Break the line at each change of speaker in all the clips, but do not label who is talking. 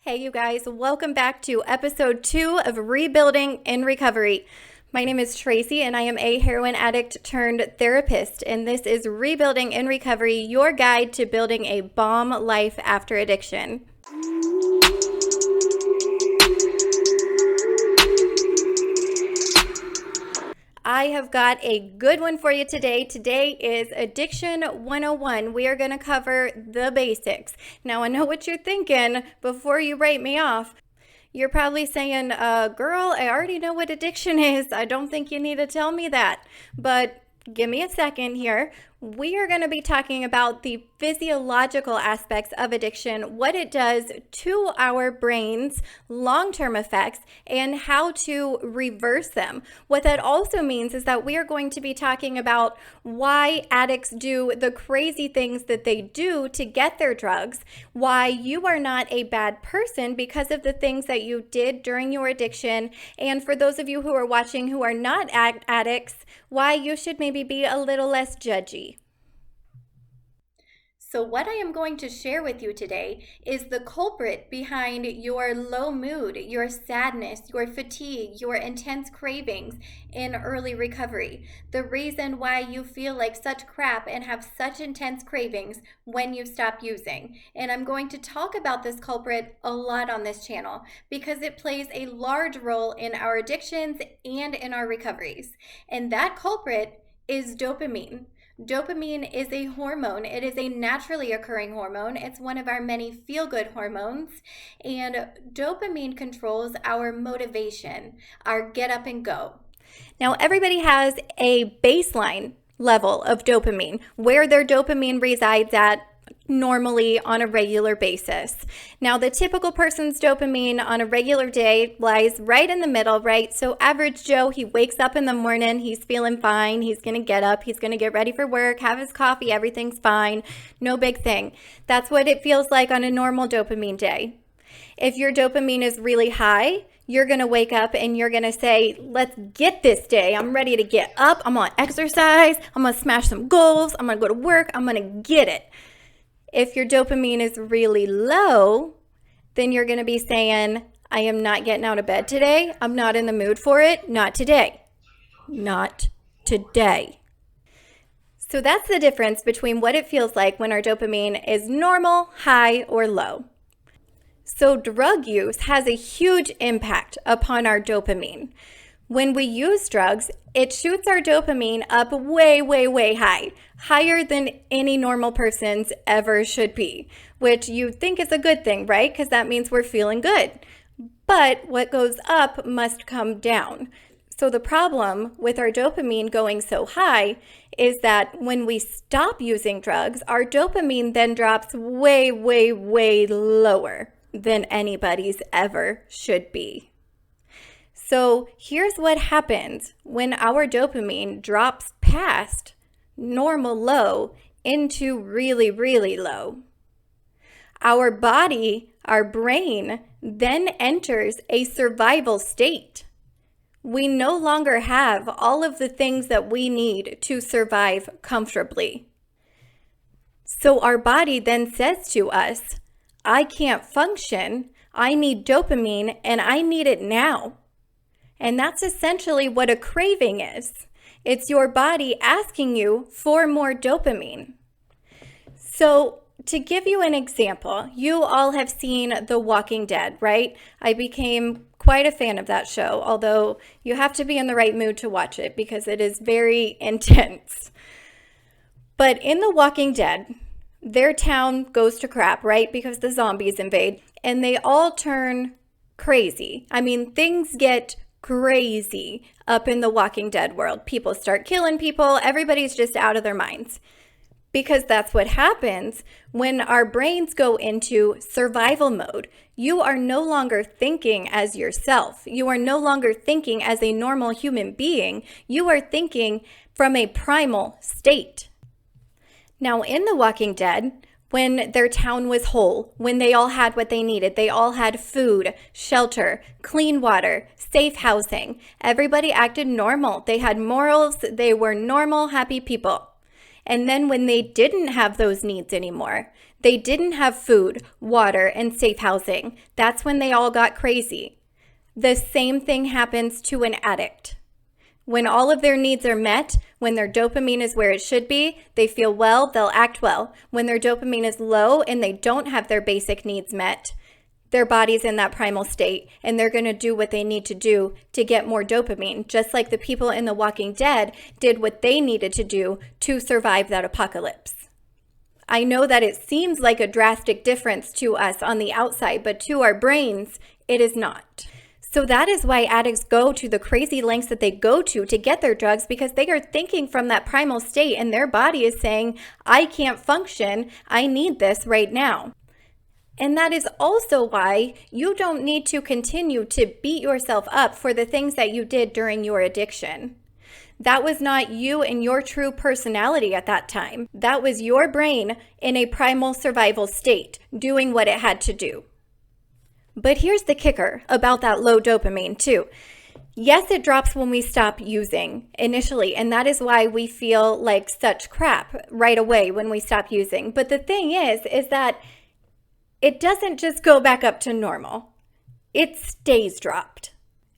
Hey, you guys, welcome back to episode 2 of Rebuilding in Recovery. My name is Tracy, and I am a heroin addict turned therapist, and this is Rebuilding in Recovery, your guide to building a bomb life after addiction. I have got a good one for you today. Today is Addiction 101. We are going to cover the basics. Now, I know what you're thinking before you write me off. You're probably saying, girl, I already know what addiction is. I don't think you need to tell me that. But give me a second here. We are going to be talking about the physiological aspects of addiction, what it does to our brains, long-term effects, and how to reverse them. What that also means is that we are going to be talking about why addicts do the crazy things that they do to get their drugs, why you are not a bad person because of the things that you did during your addiction, and for those of you who are watching who are not addicts, why you should maybe be a little less judgy. So what I am going to share with you today is the culprit behind your low mood, your sadness, your fatigue, your intense cravings in early recovery. The reason why you feel like such crap and have such intense cravings when you stop using. And I'm going to talk about this culprit a lot on this channel because it plays a large role in our addictions and in our recoveries. And that culprit is dopamine. Dopamine is a hormone. It is a naturally occurring hormone. It's one of our many feel-good hormones. And dopamine controls our motivation, our get up and go. Now, everybody has a baseline level of dopamine, where their dopamine resides at normally on a regular basis. Now, the typical person's dopamine on a regular day lies right in the middle, right? So average Joe, he wakes up in the morning, he's feeling fine, he's going to get up, he's going to get ready for work, have his coffee, everything's fine, no big thing. That's what it feels like on a normal dopamine day. If your dopamine is really high, you're going to wake up and you're going to say, let's get this day. I'm ready to get up. I'm going to exercise. I'm going to smash some goals. I'm going to go to work. I'm going to get it. If your dopamine is really low, then you're going to be saying, I am not getting out of bed today. I'm not in the mood for it. Not today. Not today. So that's the difference between what it feels like when our dopamine is normal, high, or low. So drug use has a huge impact upon our dopamine. When we use drugs, it shoots our dopamine up way, way, way high, higher than any normal person's ever should be, which you think is a good thing, right? Because that means we're feeling good. But what goes up must come down. So the problem with our dopamine going so high is that when we stop using drugs, our dopamine then drops way, way, way lower than anybody's ever should be. So here's what happens when our dopamine drops past normal low into really, really low. Our body, our brain, then enters a survival state. We no longer have all of the things that we need to survive comfortably. So our body then says to us, I can't function, I need dopamine, and I need it now. And that's essentially what a craving is. It's your body asking you for more dopamine. So to give you an example, you all have seen The Walking Dead, right? I became quite a fan of that show, although you have to be in the right mood to watch it because it is very intense. But in The Walking Dead, their town goes to crap, right? Because the zombies invade and they all turn crazy. I mean, things get crazy up in the Walking Dead world. People start killing people. Everybody's just out of their minds. Because that's what happens when our brains go into survival mode. You are no longer thinking as yourself. You are no longer thinking as a normal human being. You are thinking from a primal state. Now, in The Walking Dead, when their town was whole, when they all had what they needed, they all had food, shelter, clean water, safe housing. Everybody acted normal. They had morals. They were normal, happy people. And then when they didn't have those needs anymore, They didn't have food, water, and safe housing. That's when they all got crazy. The same thing happens to an addict. When all of their needs are met, when their dopamine is where it should be, they feel well, they'll act well. When their dopamine is low and they don't have their basic needs met, their body's in that primal state and they're going to do what they need to do to get more dopamine, just like the people in The Walking Dead did what they needed to do to survive that apocalypse. I know that it seems like a drastic difference to us on the outside, but to our brains, it is not. So that is why addicts go to the crazy lengths that they go to get their drugs, because they are thinking from that primal state and their body is saying, I can't function, I need this right now. And that is also why you don't need to continue to beat yourself up for the things that you did during your addiction. That was not you and your true personality at that time. That was your brain in a primal survival state, doing what it had to do. But here's the kicker about that low dopamine too. Yes, it drops when we stop using initially, and that is why we feel like such crap right away when we stop using. But the thing is that it doesn't just go back up to normal. It stays dropped.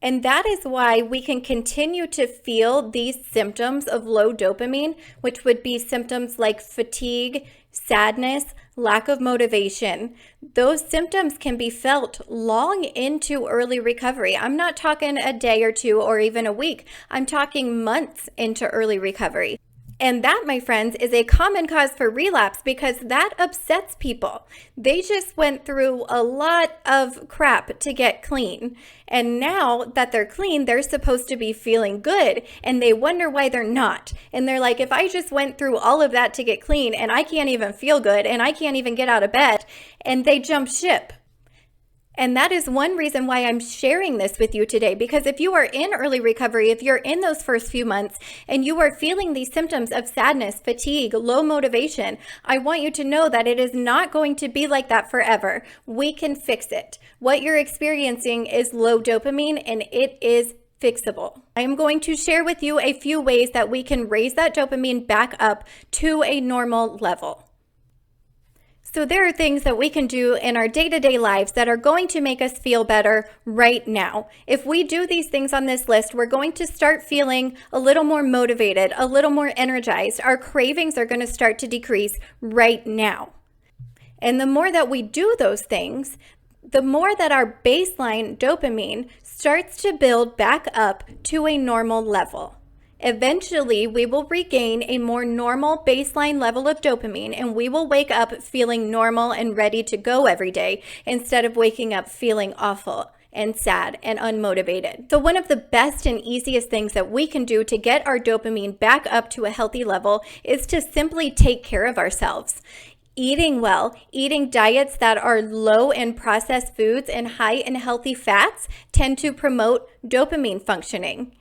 And that is why we can continue to feel these symptoms of low dopamine, which would be symptoms like fatigue, sadness, lack of motivation. Those symptoms can be felt long into early recovery. I'm not talking a day or two or even a week. I'm talking months into early recovery. And that, my friends, is a common cause for relapse because that upsets people. They just went through a lot of crap to get clean. And now that they're clean, they're supposed to be feeling good. And they wonder why they're not. And they're like, if I just went through all of that to get clean and I can't even feel good and I can't even get out of bed, and they jump ship. And that is one reason why I'm sharing this with you today, because if you are in early recovery, if you're in those first few months and you are feeling these symptoms of sadness, fatigue, low motivation, I want you to know that it is not going to be like that forever. We can fix it. What you're experiencing is low dopamine and it is fixable. I am going to share with you a few ways that we can raise that dopamine back up to a normal level. So there are things that we can do in our day-to-day lives that are going to make us feel better right now. If we do these things on this list, we're going to start feeling a little more motivated, a little more energized. Our cravings are going to start to decrease right now. And the more that we do those things, the more that our baseline dopamine starts to build back up to a normal level. Eventually, we will regain a more normal baseline level of dopamine and we will wake up feeling normal and ready to go every day instead of waking up feeling awful and sad and unmotivated. So one of the best and easiest things that we can do to get our dopamine back up to a healthy level is to simply take care of ourselves. Eating well, eating diets that are low in processed foods and high in healthy fats tend to promote dopamine functioning.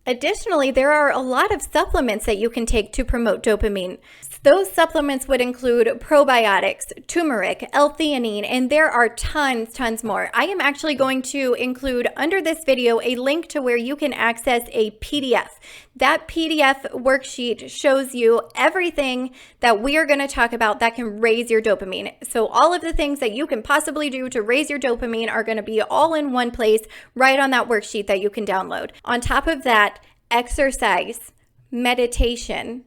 Additionally, there are a lot of supplements that you can take to promote dopamine. Those supplements would include probiotics, turmeric, L-theanine, and there are tons more. I am actually going to include under this video a link to where you can access a PDF. That PDF worksheet shows you everything that we are going to talk about that can raise your dopamine. So all of the things that you can possibly do to raise your dopamine are going to be all in one place right on that worksheet that you can download. On top of that, exercise, meditation,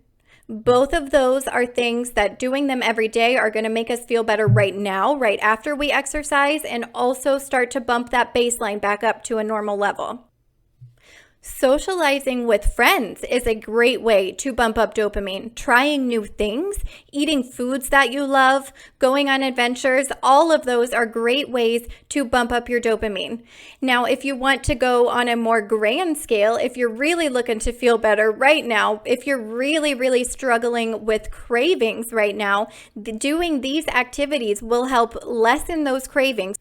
both of those are things that doing them every day are going to make us feel better right now, right after we exercise, and also start to bump that baseline back up to a normal level. Socializing with friends is a great way to bump up dopamine. Trying new things, eating foods that you love, going on adventures, all of those are great ways to bump up your dopamine. Now, if you want to go on a more grand scale, if you're really looking to feel better right now, if you're really struggling with cravings right now, doing these activities will help lessen those cravings.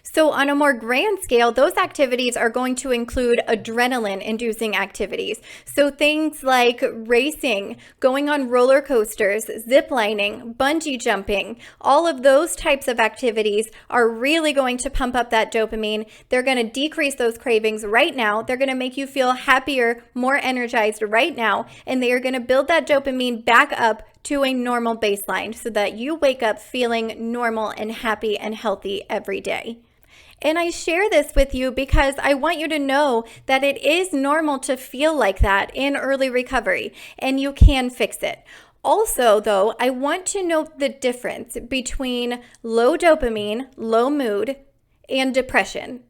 So on a more grand scale, those activities are going to include adrenaline-inducing activities. So things like racing, going on roller coasters, ziplining, bungee jumping, all of those types of activities are really going to pump up that dopamine. They're going to decrease those cravings right now. They're going to make you feel happier, more energized right now, and they are going to build that dopamine back up to a normal baseline so that you wake up feeling normal and happy and healthy every day. And I share this with you because I want you to know that it is normal to feel like that in early recovery, and you can fix it. Also, though, I want to note the difference between low dopamine, low mood, and depression.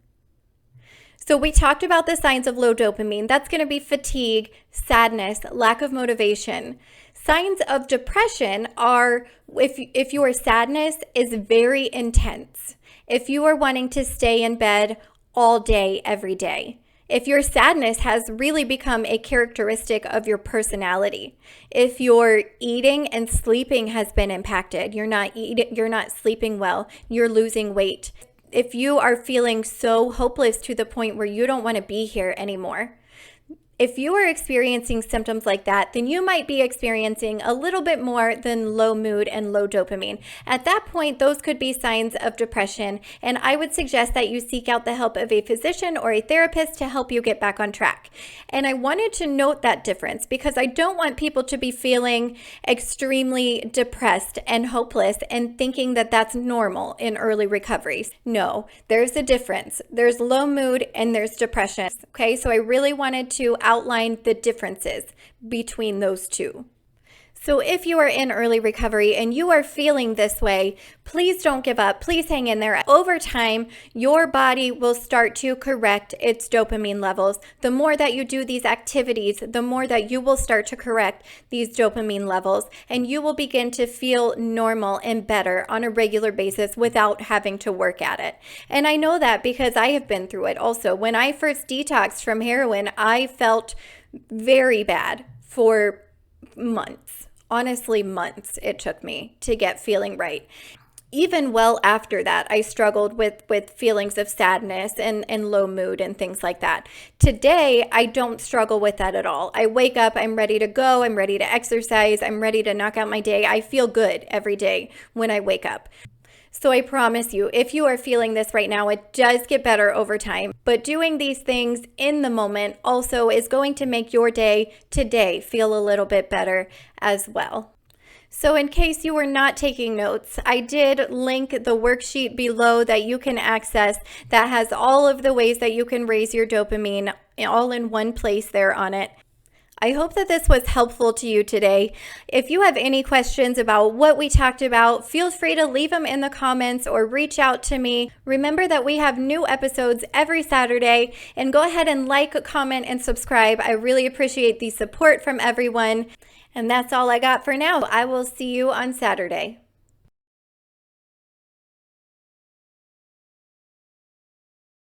So we talked about the signs of low dopamine. That's going to be fatigue, sadness, lack of motivation. Signs of depression are if your sadness is very intense, if you are wanting to stay in bed all day, every day, if your sadness has really become a characteristic of your personality, if your eating and sleeping has been impacted, you're not sleeping well, you're losing weight, if you are feeling so hopeless to the point where you don't want to be here anymore. If you are experiencing symptoms like that, then you might be experiencing a little bit more than low mood and low dopamine. At that point, those could be signs of depression, and I would suggest that you seek out the help of a physician or a therapist to help you get back on track. And I wanted to note that difference because I don't want people to be feeling extremely depressed and hopeless and thinking that that's normal in early recovery. No, there's a difference. There's low mood and there's depression. Okay, so I really wanted to outline the differences between those two. So if you are in early recovery and you are feeling this way, please don't give up. Please hang in there. Over time, your body will start to correct its dopamine levels. The more that you do these activities, the more that you will start to correct these dopamine levels, and you will begin to feel normal and better on a regular basis without having to work at it. And I know that because I have been through it also. When I first detoxed from heroin, I felt very bad for months. Honestly, months it took me to get feeling right. Even well after that, I struggled with feelings of sadness and low mood and things like that. Today, I don't struggle with that at all. I wake up, I'm ready to go, I'm ready to exercise, I'm ready to knock out my day. I feel good every day when I wake up. So I promise you, if you are feeling this right now, it does get better over time. But doing these things in the moment also is going to make your day today feel a little bit better as well. So in case you were not taking notes, I did link the worksheet below that you can access that has all of the ways that you can raise your dopamine all in one place there on it. I hope that this was helpful to you today. If you have any questions about what we talked about, feel free to leave them in the comments or reach out to me. Remember that we have new episodes every Saturday, and go ahead and like, comment, and subscribe. I really appreciate the support from everyone. And that's all I got for now. I will see you on Saturday.